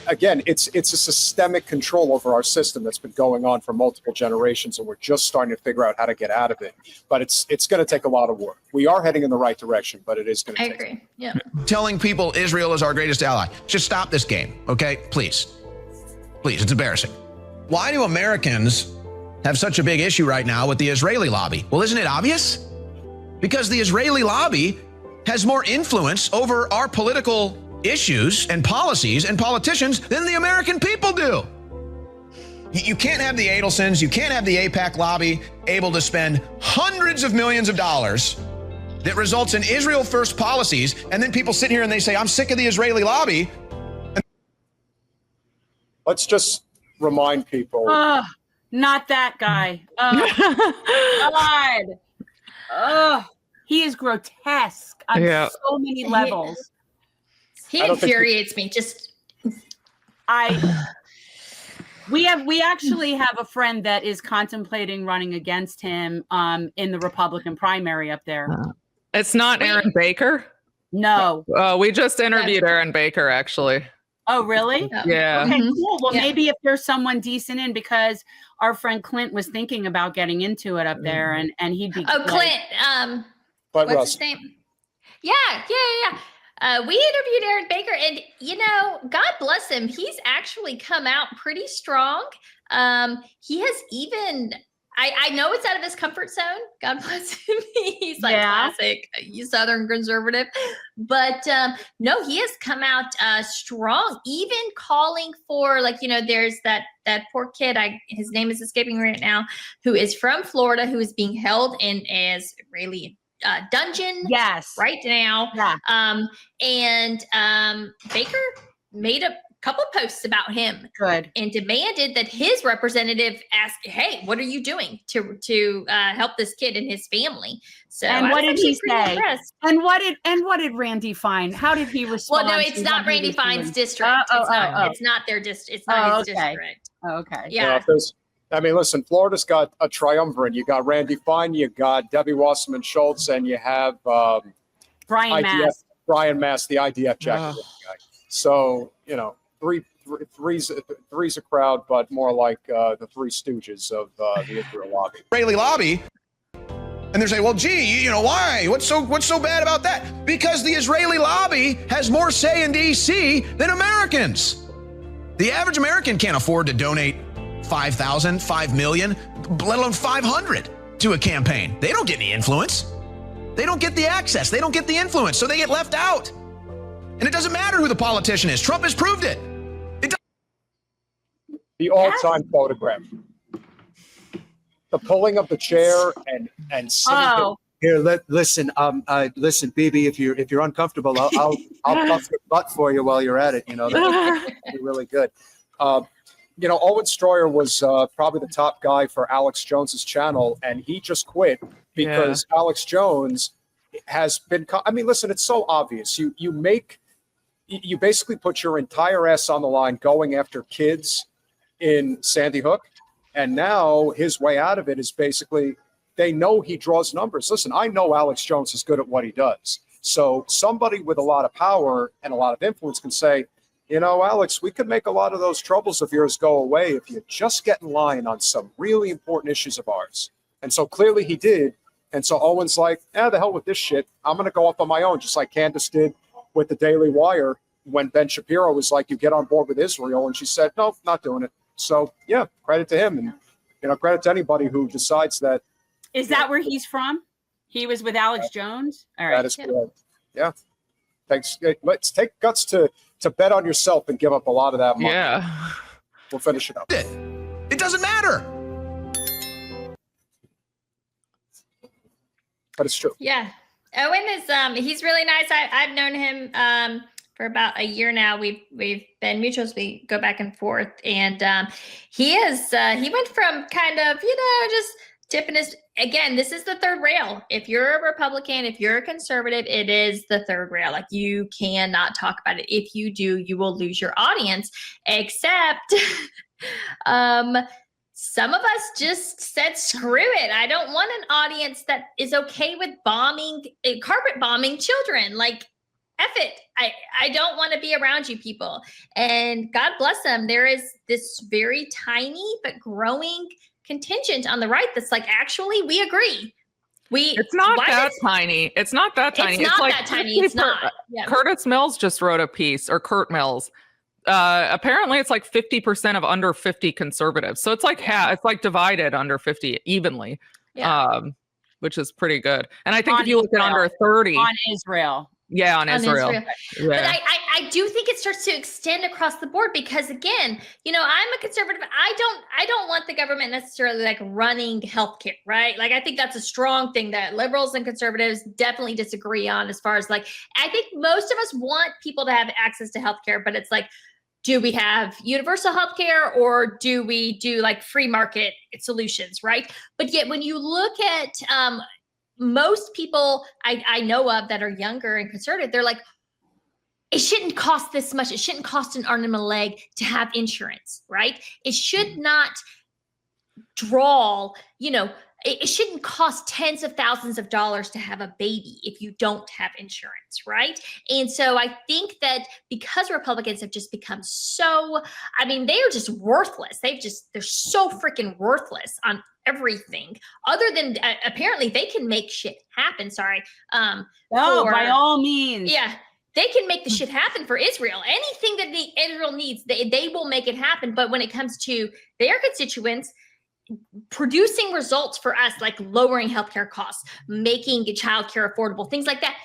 again, it's a systemic control over our system that's been going on for multiple generations, and we're just starting to figure out how to get out of it. But it's going to take a lot of work. We are heading in the right direction, but it is going to take. I agree. Yeah. Telling people Israel is our greatest ally. Just stop this game, okay? Please. Please, it's embarrassing. Why do Americans have such a big issue right now with the Israeli lobby? Well, isn't it obvious? Because the Israeli lobby has more influence over our political issues and policies and politicians than the American people do. You can't have the Adelsons, you can't have the AIPAC lobby able to spend hundreds of millions of dollars that results in Israel first policies, and then people sit here and they say, I'm sick of the Israeli lobby. Let's just remind people. Not that guy. God. He is grotesque on so many levels. He infuriates me. We actually have a friend that is contemplating running against him in the Republican primary up there. It's not Aaron Baker? No. We just interviewed Aaron Baker, actually. Oh, really? Yeah. Okay, cool. Well, maybe if there's someone decent in, because our friend Clint was thinking about getting into it up there, and he'd be. Oh, Clint. What's his name? Yeah. We interviewed Aaron Baker, and God bless him. He's actually come out pretty strong. He has even. I know it's out of his comfort zone. God bless him. He's like classic Southern conservative. But no, he has come out strong, even calling for, there's that poor kid, his name is escaping right now, who is from Florida, who is being held in as Israeli dungeon right now. And Baker made a couple posts about him and demanded that his representative ask, hey, what are you doing to help this kid and his family? So and what did he say? Impressed. And what did Randy Fine? How did he respond? Well, no, it's not Randy Fine's district. It's not their district. It's not his district. Okay. Yeah. Listen, Florida's got a triumvirate. You got Randy Fine, you got Debbie Wasserman Schultz, and you have Brian Mast, the IDF jacket guy. So, three's a crowd, but more like the Three Stooges of the Israel lobby. Israeli lobby. And they're saying, well, gee, why? What's so bad about that? Because the Israeli lobby has more say in D.C. than Americans. The average American can't afford to donate $5,000, $5 million, let alone 500 to a campaign. They don't get any influence. They don't get the access. They don't get the influence. So they get left out. And it doesn't matter who the politician is. Trump has proved it. The all-time photograph. The pulling of the chair and sitting here. Listen, listen, Bibi, if you're uncomfortable, I'll puff your butt for you while you're at it. That'd be really good. Owen Shroyer was probably the top guy for Alex Jones's channel, and he just quit because Alex Jones has been. Listen, it's so obvious. You basically put your entire ass on the line going after kids in Sandy Hook. And now his way out of it is basically they know he draws numbers. Listen, I know Alex Jones is good at what he does. So somebody with a lot of power and a lot of influence can say, Alex, we could make a lot of those troubles of yours go away if you just get in line on some really important issues of ours. And so clearly he did. And so Owen's like, the hell with this shit. I'm going to go up on my own, just like Candace did with the Daily Wire when Ben Shapiro was like, you get on board with Israel. And she said, no, not doing it. So, credit to him, and credit to anybody who decides that. Is that where he's from? He was with Alex Jones? All right. That is correct. Yeah. Thanks. Let's take guts to bet on yourself and give up a lot of that money. Yeah. We'll finish it up. It doesn't matter. But it's true. Yeah. Owen is he's really nice. I've known him for about a year now. We've been mutuals. We go back and forth, and he went from kind of just tipping his. Again, this is the third rail. If you're a Republican, if you're a conservative, it is the third rail. Like, you cannot talk about it. If you do, you will lose your audience. Except some of us just said, screw it. I don't want an audience that is okay with carpet bombing children. Like, F it. I don't want to be around you people. And God bless them. There is this very tiny but growing contingent on the right that's like, actually, we agree. It's not that tiny. It's not that tiny. It's not that tiny. It's not. Yeah. Curtis Mills just wrote a piece, or Kurt Mills. Apparently, it's like 50% of under 50 conservatives. So it's like it's like divided under 50 evenly, which is pretty good. And I think if you look at under 30 on Israel. Yeah, on Israel. Yeah. But I do think it starts to extend across the board because, again, you know, I'm a conservative. I don't want the government necessarily like running healthcare, right? Like, I think that's a strong thing that liberals and conservatives definitely disagree on, as far as like, I think most of us want people to have access to healthcare, but it's like, do we have universal healthcare or do we do like free market solutions, right? But yet when you look at most people I know of that are younger and conservative, they're like, it shouldn't cost this much. It shouldn't cost an arm and a leg to have insurance, right? It should not draw, you know, it shouldn't cost tens of thousands of dollars to have a baby if you don't have insurance, right? And so I think that because Republicans have just become so, I mean, they are just worthless. They're so freaking worthless on everything other than apparently they can make shit happen. Sorry. By all means. Yeah. They can make the shit happen for Israel. Anything that Israel needs, they will make it happen. But when it comes to their constituents, producing results for us, like lowering healthcare costs, making childcare affordable, things like that,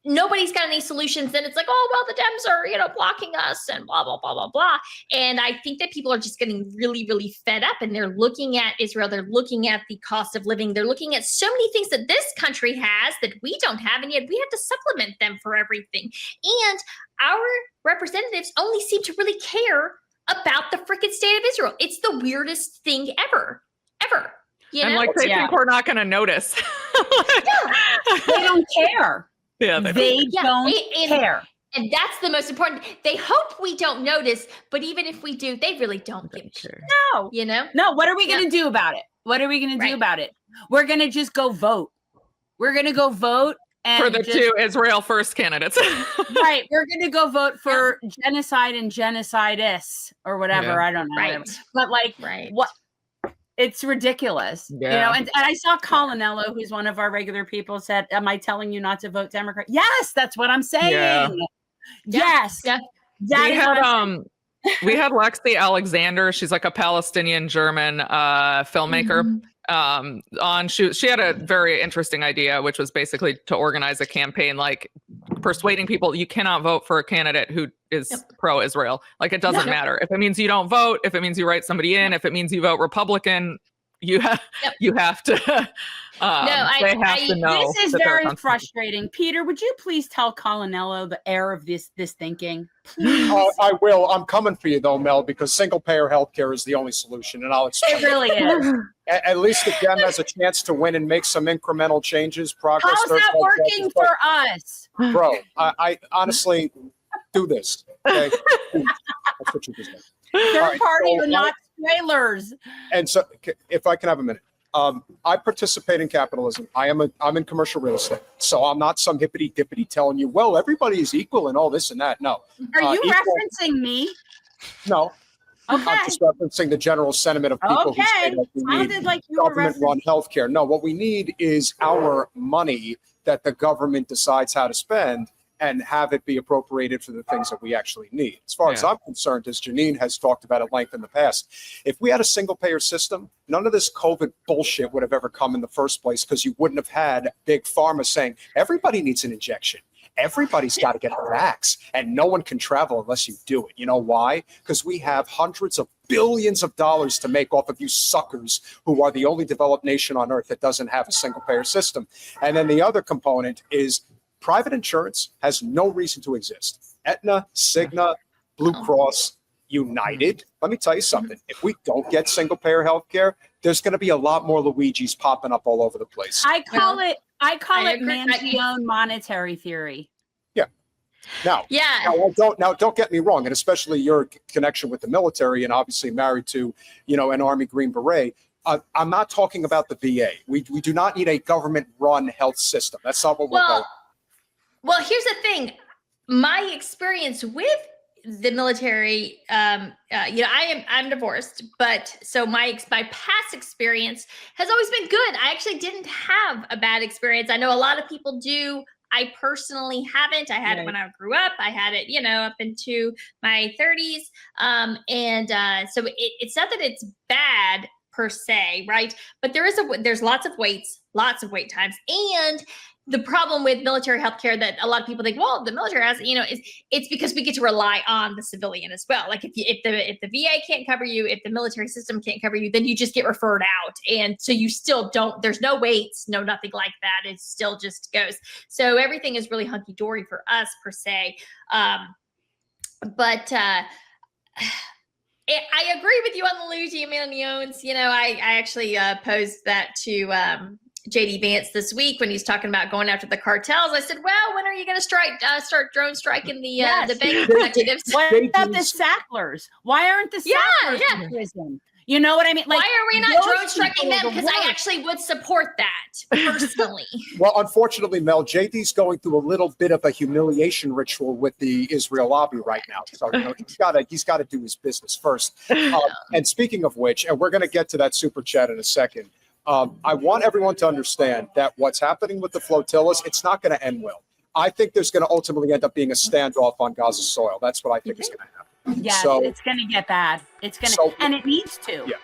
nobody's got any solutions. Then it's like, oh, well, the Dems are, you know, blocking us and blah, blah, blah, blah, blah. And I think that people are just getting really, really fed up, and they're looking at Israel. They're looking at the cost of living. They're looking at so many things that this country has that we don't have, and yet we have to supplement them for everything. And our representatives only seem to really care about the freaking state of Israel. It's the weirdest thing ever. You know? And like they think we're not going to notice. They don't care. Yeah, they don't care. And that's the most important. They hope we don't notice, but even if we do, they really don't give a shit. No. You know? No, what are we going to do about it? What are we going to do about it? We're going to just go vote. We're going to go vote. And for the two Israel first candidates. Right. We're going to go vote for genocide and genocides or whatever. Yeah. I don't know. Right. But like, what? It's ridiculous. Yeah. You know, and I saw Colinello, who's one of our regular people, said, am I telling you not to vote Democrat? Yes, that's what I'm saying. Yeah. Yes. Yeah. We had Lexi Alexander. She's like a Palestinian German filmmaker. Mm-hmm. On she had a very interesting idea, which was basically to organize a campaign, like persuading people you cannot vote for a candidate who is pro-Israel. Like, it doesn't matter if it means you don't vote, if it means you write somebody in, if it means you vote Republican, you have to. They have to know. This is very frustrating. Peter, would you please tell Colinello the error of this thinking? I will. I'm coming for you though, Mel, because single-payer healthcare is the only solution, and I'll explain. It really is. At least the Dem has a chance to win and make some incremental changes. Progress. How's that working for us, bro? I honestly do this. Okay? That's what you just did. Third party, but not spoilers. And so, if I can have a minute. I participate in capitalism. I'm in commercial real estate. So I'm not some hippity dippity telling you, well, everybody is equal and all this and that. No. Are you referencing me? No. Okay. I'm just referencing the general sentiment of people who say that we need government-run healthcare. No, what we need is our money that the government decides how to spend and have it be appropriated for the things that we actually need. As far as I'm concerned, as Jenin has talked about at length in the past, if we had a single-payer system, none of this COVID bullshit would have ever come in the first place, because you wouldn't have had big pharma saying, everybody needs an injection. Everybody's got to get the vax, and no one can travel unless you do it. You know why? Because we have hundreds of billions of dollars to make off of you suckers who are the only developed nation on earth that doesn't have a single-payer system. And then the other component is private insurance has no reason to exist. Aetna, Cigna, Blue Cross, United. Let me tell you something. If we don't get single-payer healthcare, there's going to be a lot more Luigis popping up all over the place. I call it Mangione monetary theory. Yeah. Now, don't get me wrong, and especially your connection with the military, and obviously married to, an Army Green Beret. I'm not talking about the VA. We do not need a government-run health system. That's not what we're going. Well, here's the thing. my experience with the military, I'm divorced, but so my past experience has always been good. I actually didn't have a bad experience. I know a lot of people do. I personally haven't. I had it when I grew up. I had it, up into my 30s. So it's not that it's bad per se, right? But there's lots of wait times. And the problem with military healthcare that a lot of people think, well, the military has, it's because we get to rely on the civilian as well. Like if the VA can't cover you, if the military system can't cover you, then you just get referred out. And so you still there's no waits, no nothing like that. It still just goes. So everything is really hunky dory for us per se. I agree with you on the Jenin and Younes. I actually posed that to JD Vance this week when he's talking about going after the cartels. I said, well, when are you going to start drone striking the bank executives? What about the Sacklers? Why aren't the Sacklers in prison? You know what I mean? Why are we not drone striking them? Because I actually would support that personally. Well, unfortunately, Mel, JD's going through a little bit of a humiliation ritual with the Israel lobby right now. So he's got to do his business first. And speaking of which, and we're going to get to that super chat in a second. I want everyone to understand that what's happening with the flotillas, it's not going to end well. I think there's going to ultimately end up being a standoff on Gaza soil. That's what I think is going to happen. Yeah, so, it's going to get bad. It's going to, and it needs to. Yeah.